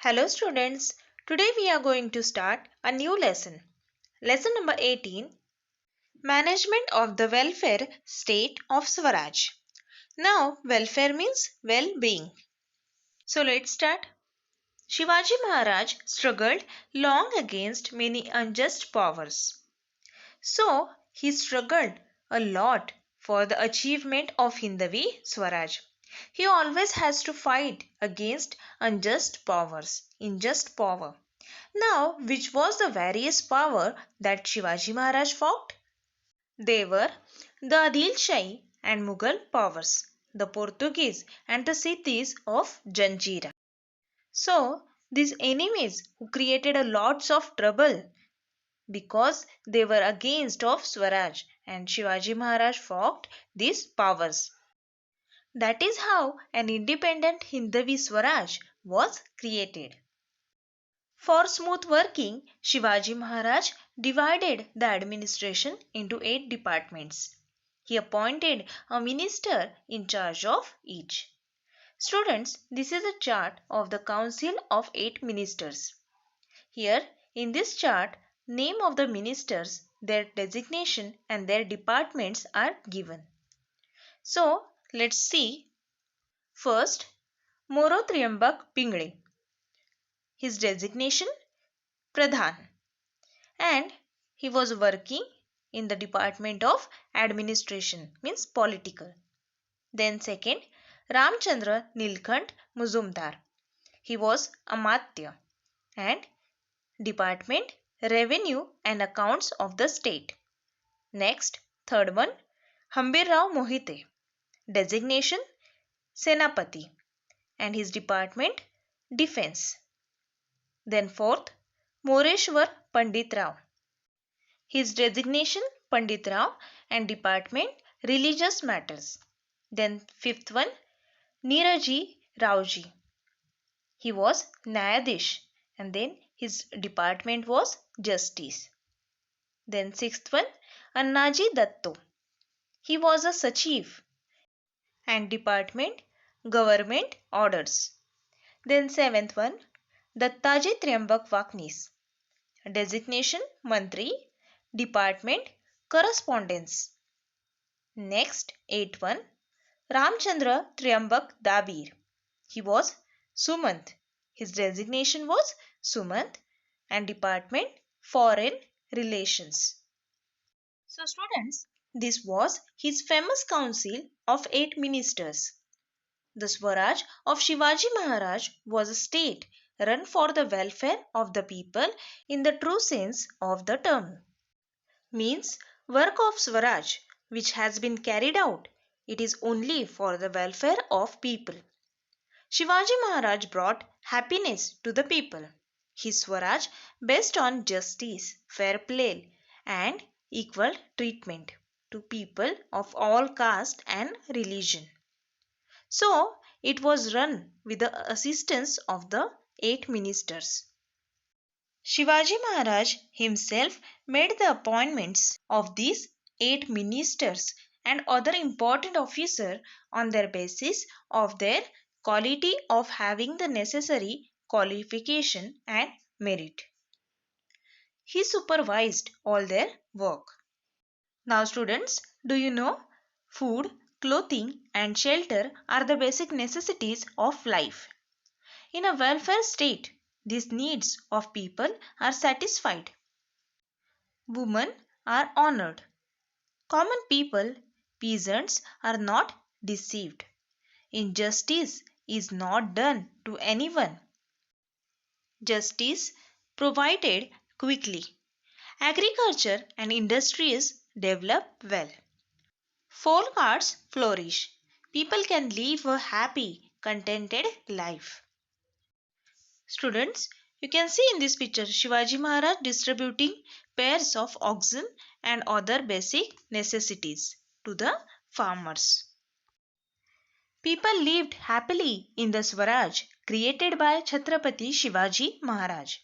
Hello students, today we are going to start a new lesson. Lesson number 18, Management of the Welfare State of Swaraj. Now, welfare means well-being. So let's start. Shivaji Maharaj struggled long against many unjust powers. So, he struggled a lot for the achievement of Hindavi Swaraj. He always has to fight against unjust powers, injust power. Now, which was the various power that Shivaji Maharaj fought? They were the Adil Shahi and Mughal powers, the Portuguese and the cities of Janjira. So, these enemies who created a lots of trouble because they were against of Swaraj and Shivaji Maharaj fought these powers. That is how an independent Hindavi Swaraj was created. For smooth working, Shivaji Maharaj divided the administration into 8 departments. He appointed a minister in charge of each. Students, this is a chart of the Council of 8 ministers. Here, in this chart, name of the ministers, their designation and their departments are given. So, let's see. First, Moro Triambak Pingle. His designation Pradhan, and he was working in the department of administration, means political. Then second, Ramchandra Nilkant Muzumdar. He was Amatya and department revenue and accounts of the state. Next, third one, Hambirrao Mohite, designation Senapati and his department defense. Then fourth, Moreshwar Pandit Rao. His designation Pandit Rao and department religious matters. Then fifth one, Niraji Raoji. He was Nyayadesh and then his department was justice. Then sixth one, Annaji Datto. He was a Sachiv and department government orders. Then seventh one, Dattaji Triambak Vaknis. Designation Mantri, department correspondence. Next, eighth one, Ramchandra Triambak Dabir. He was Sumant. His designation was Sumant and department foreign relations. So students, this was his famous council of 8 ministers. The Swaraj of Shivaji Maharaj was a state run for the welfare of the people in the true sense of the term. Means work of Swaraj which has been carried out, it is only for the welfare of people. Shivaji Maharaj brought happiness to the people. His Swaraj based on justice, fair play and equal treatment to people of all caste and religion. So, it was run with the assistance of the 8 ministers. Shivaji Maharaj himself made the appointments of these 8 ministers and other important officers on their basis of their quality of having the necessary qualification and merit. He supervised all their work. Now students, do you know food, clothing and shelter are the basic necessities of life. In a welfare state, these needs of people are satisfied. Women are honored. Common people, peasants are not deceived. Injustice is not done to anyone. Justice provided quickly. Agriculture and industries develop well. Folk arts flourish. People can live a happy, contented life. Students, you can see in this picture Shivaji Maharaj distributing pairs of oxen and other basic necessities to the farmers. People lived happily in the Swaraj created by Chhatrapati Shivaji Maharaj.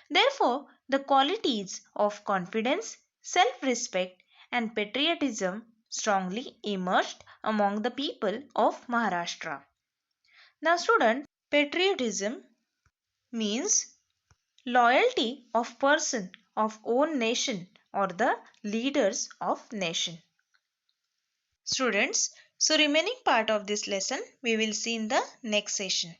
Therefore, the qualities of confidence, self-respect and patriotism strongly emerged among the people of Maharashtra. Now student, patriotism means loyalty of person of own nation or the leaders of nation. Students, so remaining part of this lesson we will see in the next session.